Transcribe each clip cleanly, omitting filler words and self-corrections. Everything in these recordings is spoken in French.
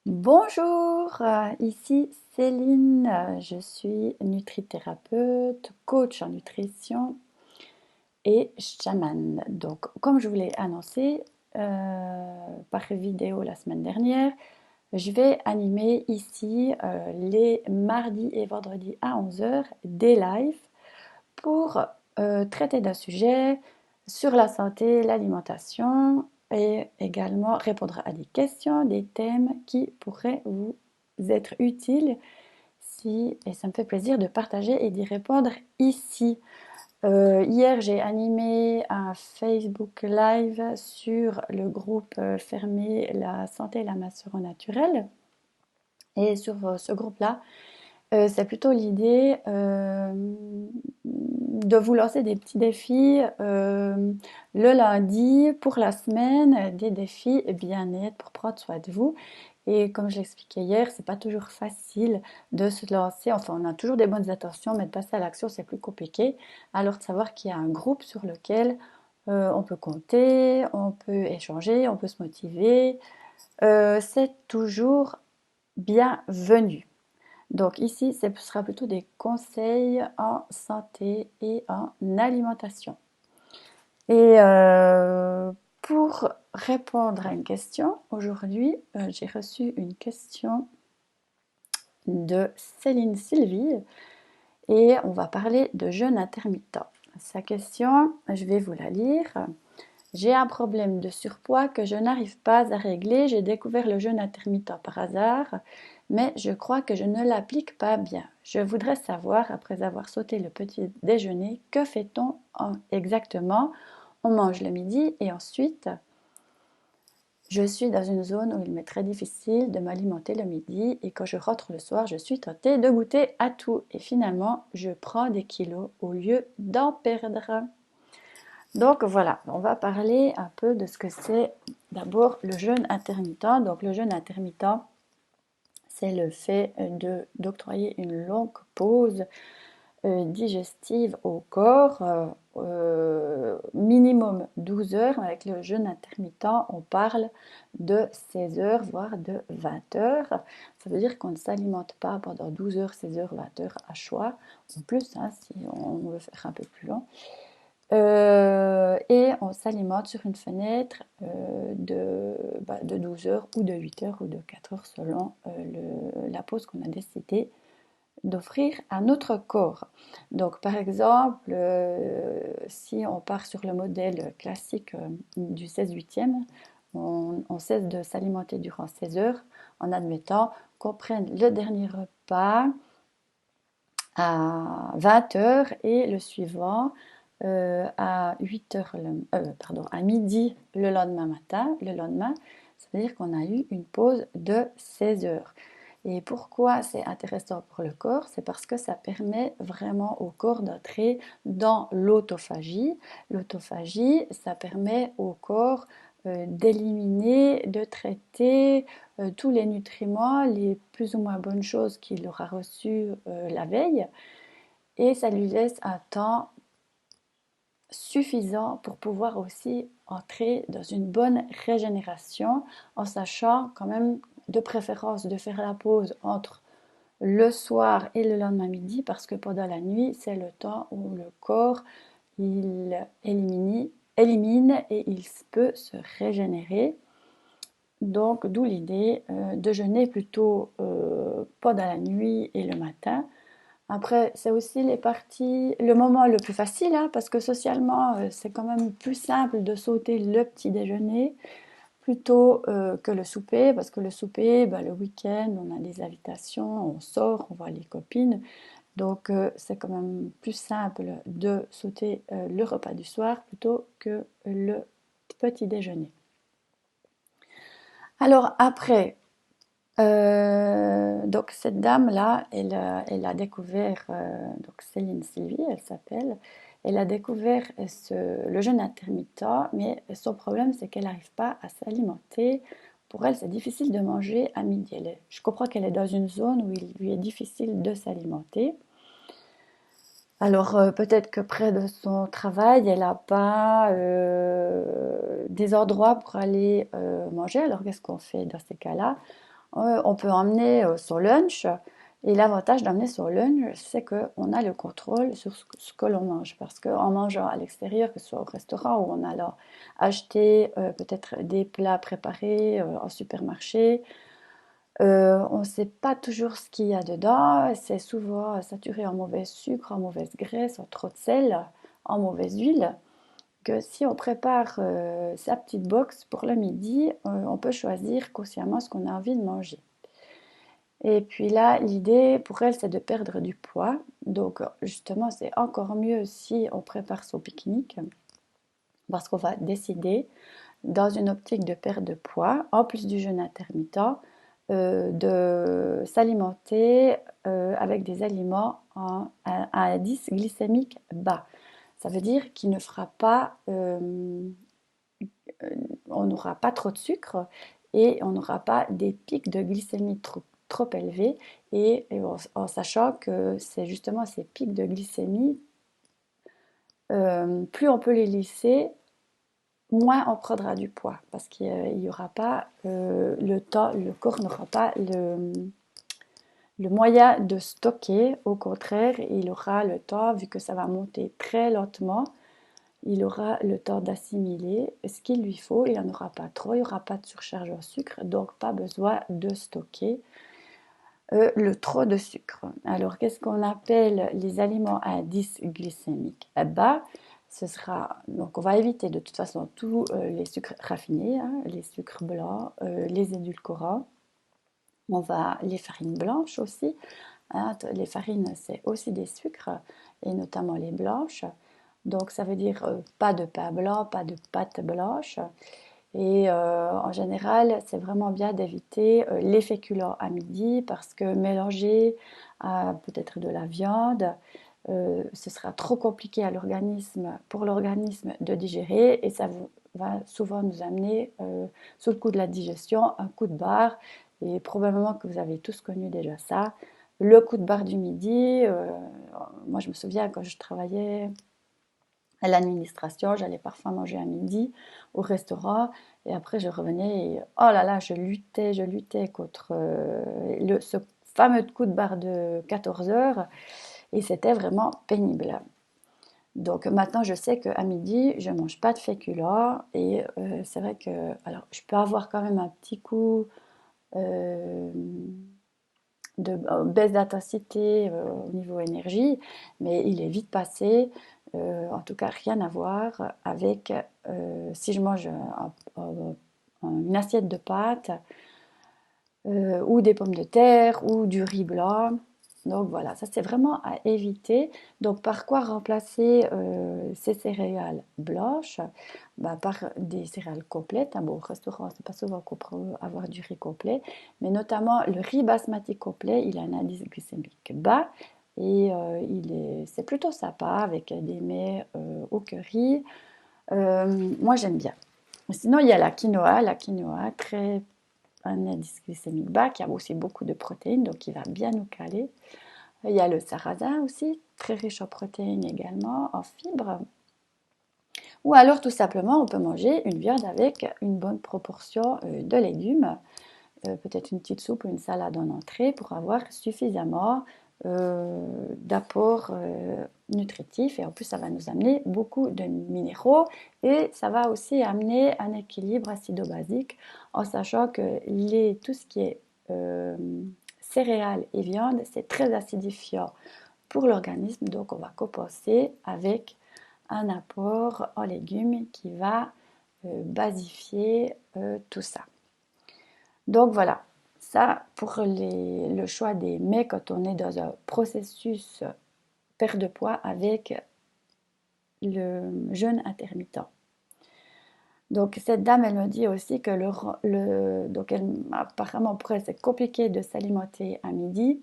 Bonjour, ici Céline, je suis nutrithérapeute, coach en nutrition et chaman. Donc, comme je vous l'ai annoncé par vidéo la semaine dernière, je vais animer ici les mardis et vendredis à 11 heures des lives pour traiter d'un sujet sur la santé, l'alimentation et également répondre à des questions, des thèmes qui pourraient vous être utiles si, et ça me fait plaisir de partager et d'y répondre ici. Hier, j'ai animé un Facebook Live sur le groupe fermé La santé et la masse naturelle. Et sur ce groupe-là, c'est plutôt l'idée de vous lancer des petits défis le lundi pour la semaine, des défis bien-être pour prendre soin de vous. Et comme je l'expliquais hier, c'est pas toujours facile de se lancer. Enfin, on a toujours des bonnes intentions, mais de passer à l'action, c'est plus compliqué. Alors de savoir qu'il y a un groupe sur lequel on peut compter, on peut échanger, on peut se motiver, c'est toujours bienvenu. Donc ici, ce sera plutôt des conseils en santé et en alimentation. Et pour répondre à une question, aujourd'hui, j'ai reçu une question de Céline Sylvie et on va parler de jeûne intermittent. Sa question, je vais vous la lire. J'ai un problème de surpoids que je n'arrive pas à régler. J'ai découvert le jeûne intermittent par hasard, mais je crois que je ne l'applique pas bien. Je voudrais savoir, après avoir sauté le petit déjeuner, que fait-on exactement? On mange le midi et ensuite, je suis dans une zone où il m'est très difficile de m'alimenter le midi et quand je rentre le soir, je suis tentée de goûter à tout et finalement, je prends des kilos au lieu d'en perdre. Donc voilà, on va parler un peu de ce que c'est d'abord le jeûne intermittent. Donc le jeûne intermittent, c'est le fait d'octroyer une longue pause digestive au corps, minimum 12 heures. Avec le jeûne intermittent, on parle de 16 heures, voire de 20 heures. Ça veut dire qu'on ne s'alimente pas pendant 12 heures, 16 heures, 20 heures à choix, ou plus, hein, si on veut faire un peu plus long. Et on s'alimente sur une fenêtre de 12 heures ou de 8 heures ou de 4 heures selon la pause qu'on a décidé d'offrir à notre corps. Donc par exemple, si on part sur le modèle classique du 16-8e, on cesse de s'alimenter durant 16 heures en admettant qu'on prenne le dernier repas à 20 heures et le suivant à 8 heures, à midi le lendemain matin. Le lendemain, ça veut dire qu'on a eu une pause de 16 heures. Et pourquoi c'est intéressant pour le corps? C'est parce que ça permet vraiment au corps d'entrer dans l'autophagie. L'autophagie, ça permet au corps d'éliminer, de traiter tous les nutriments, les plus ou moins bonnes choses qu'il aura reçues la veille. Et ça lui laisse un temps suffisant pour pouvoir aussi entrer dans une bonne régénération en sachant quand même de préférence de faire la pause entre le soir et le lendemain midi parce que pendant la nuit c'est le temps où le corps il élimine et il peut se régénérer. Donc d'où l'idée de jeûner plutôt pendant la nuit et le matin. Après, c'est aussi le moment le plus facile, hein, parce que socialement, c'est quand même plus simple de sauter le petit déjeuner plutôt que le souper, parce que le souper, bah, le week-end, on a des invitations, on sort, on voit les copines, donc c'est quand même plus simple de sauter le repas du soir plutôt que le petit déjeuner. Alors après, donc cette dame-là, elle a découvert, donc Céline Sylvie, elle s'appelle, elle a découvert le jeûne intermittent, mais son problème c'est qu'elle n'arrive pas à s'alimenter. Pour elle, c'est difficile de manger à midi. Je comprends qu'elle est dans une zone où il lui est difficile de s'alimenter. Alors peut-être que près de son travail, elle n'a pas des endroits pour aller manger. Alors qu'est-ce qu'on fait dans ces cas-là? On peut emmener son lunch. Et l'avantage d'emmener son lunch, c'est qu'on a le contrôle sur ce que l'on mange. Parce qu'en mangeant à l'extérieur, que ce soit au restaurant ou en allant acheter peut-être des plats préparés en supermarché, on ne sait pas toujours ce qu'il y a dedans. C'est souvent saturé en mauvais sucre, en mauvaise graisse, en trop de sel, en mauvaise huile. Que si on prépare sa petite box pour le midi, on peut choisir consciemment ce qu'on a envie de manger. Et puis là, l'idée pour elle, c'est de perdre du poids. Donc justement, c'est encore mieux si on prépare son pique-nique, parce qu'on va décider, dans une optique de perte de poids, en plus du jeûne intermittent, de s'alimenter avec des aliments à un indice glycémique bas. Ça veut dire qu'il ne fera pas, on n'aura pas trop de sucre et on n'aura pas des pics de glycémie trop élevés, et en sachant que c'est justement ces pics de glycémie, plus on peut les lisser, moins on prendra du poids, parce qu'il n'y aura pas le temps, le corps n'aura pas le moyen de stocker. Au contraire, il aura le temps, vu que ça va monter très lentement, il aura le temps d'assimiler ce qu'il lui faut. Il n'y en aura pas trop, il n'y aura pas de surcharge en sucre, donc pas besoin de stocker le trop de sucre. Alors, qu'est-ce qu'on appelle les aliments à indice glycémique bas? Ce sera, donc on va éviter de toute façon tous les sucres raffinés, hein, les sucres blancs, les édulcorants. On va les farines blanches aussi. Hein, les farines, c'est aussi des sucres, et notamment les blanches. Donc ça veut dire pas de pain blanc, pas de pâte blanche. Et en général, c'est vraiment bien d'éviter les féculents à midi, parce que mélanger à peut-être de la viande, ce sera trop compliqué pour l'organisme de digérer, et ça va souvent nous amener, sous le coup de la digestion, un coup de barre. Et probablement que vous avez tous connu déjà ça, le coup de barre du midi. Moi, je me souviens quand je travaillais à l'administration, j'allais parfois manger à midi au restaurant, et après je revenais et oh là là, je luttais contre ce fameux coup de barre de 14 heures, et c'était vraiment pénible. Donc maintenant, je sais qu'à midi, je ne mange pas de féculents, et c'est vrai que alors, je peux avoir quand même un petit coup euh, de baisse d'intensité au niveau énergie, mais il est vite passé. En tout cas, rien à voir avec si je mange une assiette de pâtes ou des pommes de terre ou du riz blanc. Donc voilà, ça c'est vraiment à éviter. Donc par quoi remplacer ces céréales blanches? Bah, par des céréales complètes. Hein. Bon, au restaurant, c'est pas souvent qu'on peut avoir du riz complet, mais notamment le riz basmati complet, il a un indice glycémique bas, et c'est plutôt sympa avec des mets au curry. Moi j'aime bien. Sinon, il y a la quinoa très un indice glycémique bas, qui a aussi beaucoup de protéines, donc il va bien nous caler. Il y a le sarrasin aussi, très riche en protéines également, en fibres. Ou alors tout simplement, on peut manger une viande avec une bonne proportion de légumes, peut-être une petite soupe ou une salade en entrée, pour avoir suffisamment d'apports nutritifs. Et en plus, ça va nous amener beaucoup de minéraux, et ça va aussi amener un équilibre acido-basique, en sachant que tout ce qui est céréales et viande, c'est très acidifiant pour l'organisme. Donc on va compenser avec un apport en légumes qui va basifier tout ça. Donc voilà, ça pour le choix des mets quand on est dans un processus perte de poids avec le jeûne intermittent. Donc cette dame, elle me dit aussi que donc apparemment pour elle c'est compliqué de s'alimenter à midi,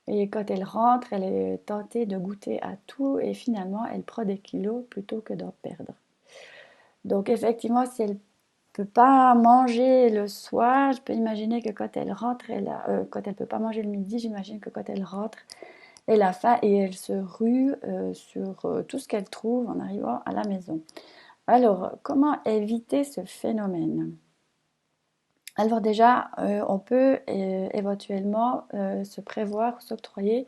et quand elle rentre, elle est tentée de goûter à tout, et finalement elle prend des kilos plutôt que d'en perdre. Donc effectivement, si elle peut pas manger le soir, je peux imaginer que quand elle rentre, quand elle peut pas manger le midi, j'imagine que quand elle rentre, elle a faim, et elle se rue sur tout ce qu'elle trouve en arrivant à la maison. Alors, comment éviter ce phénomène? Alors déjà, on peut éventuellement se prévoir, s'octroyer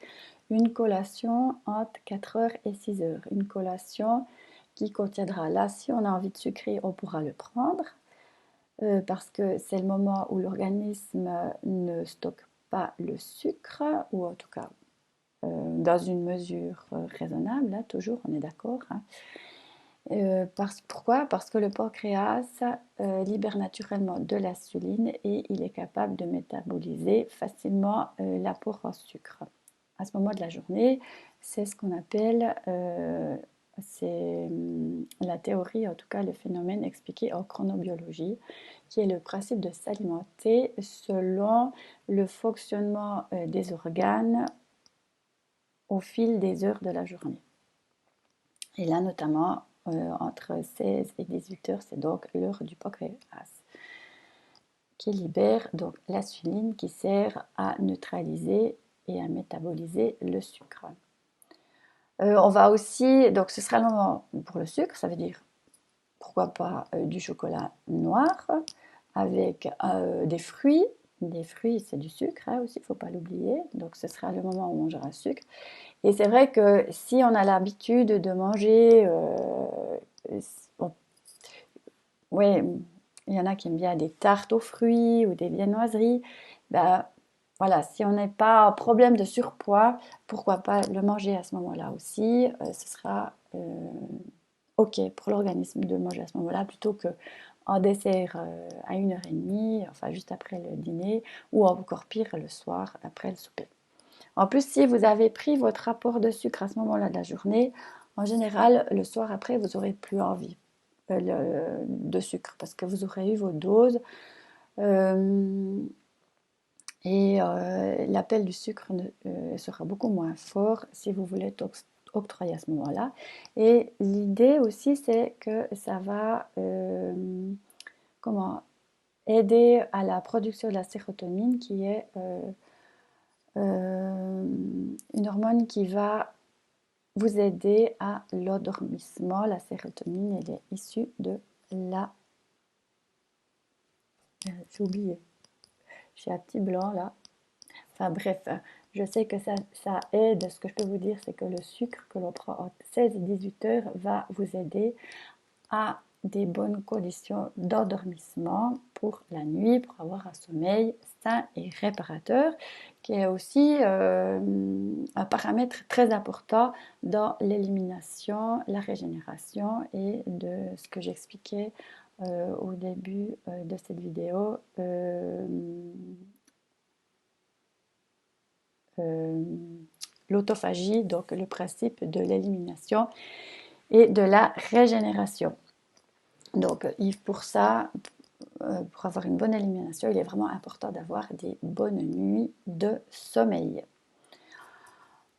une collation entre 4 heures et 6 heures. Une collation qui contiendra, là, si on a envie de sucrer, on pourra le prendre, parce que c'est le moment où l'organisme ne stocke pas le sucre, ou en tout cas dans une mesure raisonnable, hein, toujours, on est d'accord, hein. Pourquoi? Parce que le pancréas libère naturellement de l'insuline et il est capable de métaboliser facilement l'apport en sucre. À ce moment de la journée, c'est ce qu'on appelle, c'est la théorie, en tout cas le phénomène expliqué en chronobiologie, qui est le principe de s'alimenter selon le fonctionnement des organes au fil des heures de la journée. Et là, notamment, entre 16 et 18 heures, c'est donc l'heure du pancréas, qui libère donc l'insuline qui sert à neutraliser et à métaboliser le sucre. On va aussi, donc ce sera le moment pour le sucre, ça veut dire pourquoi pas du chocolat noir avec des fruits. Des fruits, c'est du sucre hein, aussi, il ne faut pas l'oublier. Donc ce sera le moment où on mangera le sucre. Et c'est vrai que si on a l'habitude de manger, bon, ouais, il y en a qui aiment bien des tartes aux fruits ou des viennoiseries, ben, voilà, si on n'est pas en problème de surpoids, pourquoi pas le manger à ce moment-là aussi, ce sera ok pour l'organisme de le manger à ce moment-là plutôt que en dessert à 1h30, enfin juste après le dîner, ou encore pire le soir après le souper. En plus, si vous avez pris votre apport de sucre à ce moment-là de la journée, en général, le soir après, vous n'aurez plus envie de sucre parce que vous aurez eu vos doses et l'appel du sucre sera beaucoup moins fort si vous voulez octroyer à ce moment-là. Et l'idée aussi, c'est que ça va aider à la production de la sérotonine qui est une hormone qui va vous aider à l'endormissement. La sérotonine, elle est issue de la... J'ai oublié. J'ai un petit blanc là. Enfin bref, je sais que ça aide. Ce que je peux vous dire, c'est que le sucre que l'on prend entre 16 et 18 heures va vous aider à des bonnes conditions d'endormissement pour la nuit, pour avoir un sommeil sain et réparateur, qui est aussi un paramètre très important dans l'élimination, la régénération et de ce que j'expliquais au début de cette vidéo. L'autophagie, donc le principe de l'élimination et de la régénération. Donc, pour ça, pour avoir une bonne élimination, il est vraiment important d'avoir des bonnes nuits de sommeil.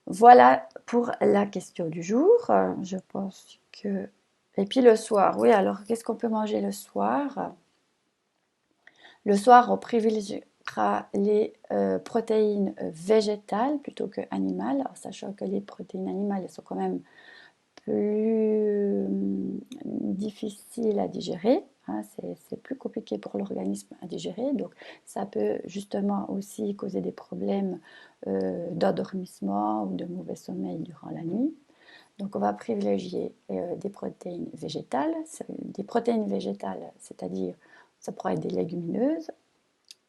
Voilà pour la question du jour. Je pense que... Et puis le soir, oui, alors qu'est-ce qu'on peut manger le soir? Le soir, on privilégiera les protéines végétales plutôt que animales, en sachant que les protéines animales elles sont quand même plus difficiles à digérer. Hein, c'est plus compliqué pour l'organisme à digérer, donc ça peut justement aussi causer des problèmes d'endormissement ou de mauvais sommeil durant la nuit. Donc on va privilégier des protéines végétales. Des protéines végétales, c'est-à-dire ça pourrait être des légumineuses,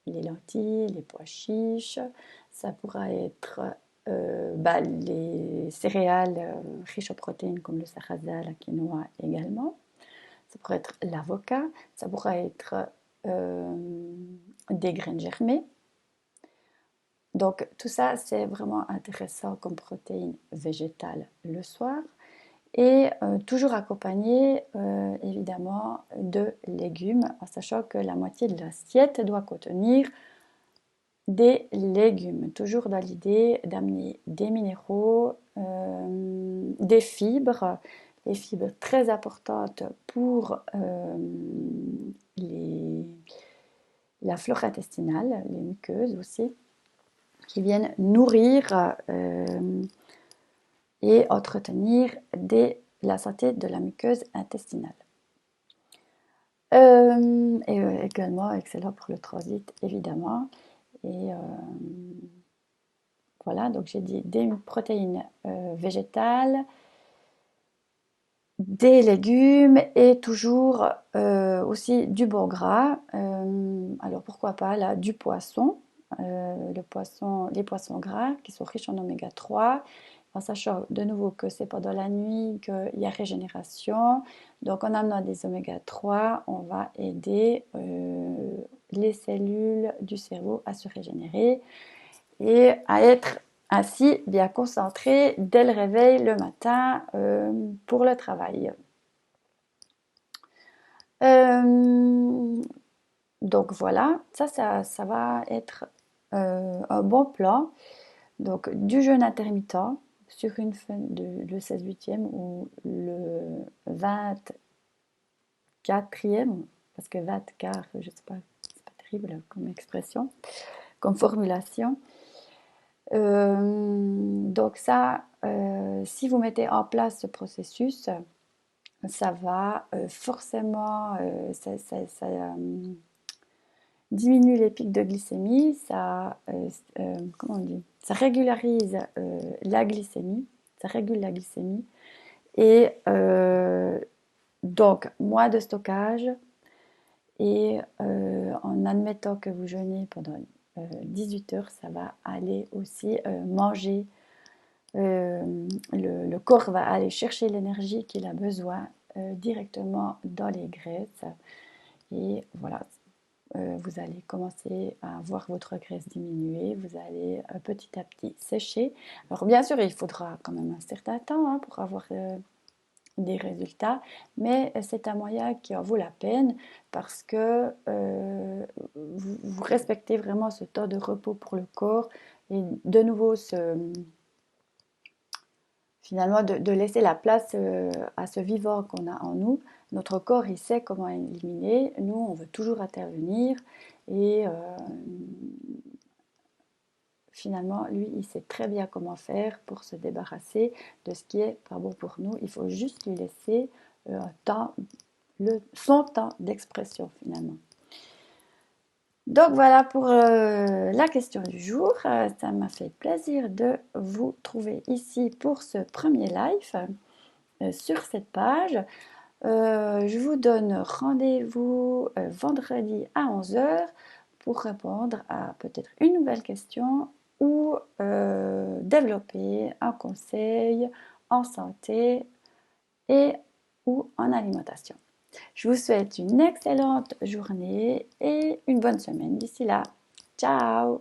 les lentilles, les pois chiches, ça pourra être les céréales riches en protéines comme le sarrasin, la quinoa également. Ça pourrait être l'avocat, ça pourrait être des graines germées. Donc tout ça, c'est vraiment intéressant comme protéines végétales le soir. Et toujours accompagné évidemment de légumes, en sachant que la moitié de l'assiette doit contenir des légumes, toujours dans l'idée d'amener des minéraux, des fibres, les fibres très importantes pour la flore intestinale, les muqueuses aussi, qui viennent nourrir et entretenir la santé de la muqueuse intestinale. Également excellent pour le transit, évidemment. Et voilà, donc j'ai dit des protéines végétales, des légumes et toujours aussi du bon gras. Alors pourquoi pas là, du poisson, les poissons gras qui sont riches en oméga 3, en sachant de nouveau que c'est pendant la nuit qu'il y a régénération. Donc en amenant des oméga 3, on va aider les cellules du cerveau à se régénérer et à être ainsi bien concentré dès le réveil le matin pour le travail. Euh, donc voilà, ça va être un bon plan. Donc du jeûne intermittent sur une fin de le 16/8e ou le 24e, parce que 24, je sais pas, c'est pas terrible comme expression, comme formulation. Donc ça, si vous mettez en place ce processus, ça va forcément, diminue les pics de glycémie, comment on dit, ça régularise la glycémie, ça régule la glycémie et donc moins de stockage et en admettant que vous jeûnez pendant 18 heures, ça va aller aussi manger. Le corps va aller chercher l'énergie qu'il a besoin directement dans les graisses et voilà, vous allez commencer à voir votre graisse diminuer, vous allez petit à petit sécher. Alors bien sûr, il faudra quand même un certain temps hein, pour avoir des résultats, mais c'est un moyen qui en vaut la peine parce que vous respectez vraiment ce temps de repos pour le corps et de nouveau finalement de laisser la place à ce vivant qu'on a en nous. Notre corps, il sait comment éliminer. Nous, on veut toujours intervenir. Et finalement, lui, il sait très bien comment faire pour se débarrasser de ce qui est pas bon pour nous. Il faut juste lui laisser son temps d'expression finalement. Donc voilà pour la question du jour. Ça m'a fait plaisir de vous trouver ici pour ce premier live sur cette page. Je vous donne rendez-vous vendredi à 11 heures pour répondre à peut-être une nouvelle question ou développer un conseil en santé et ou en alimentation. Je vous souhaite une excellente journée et une bonne semaine d'ici là. Ciao!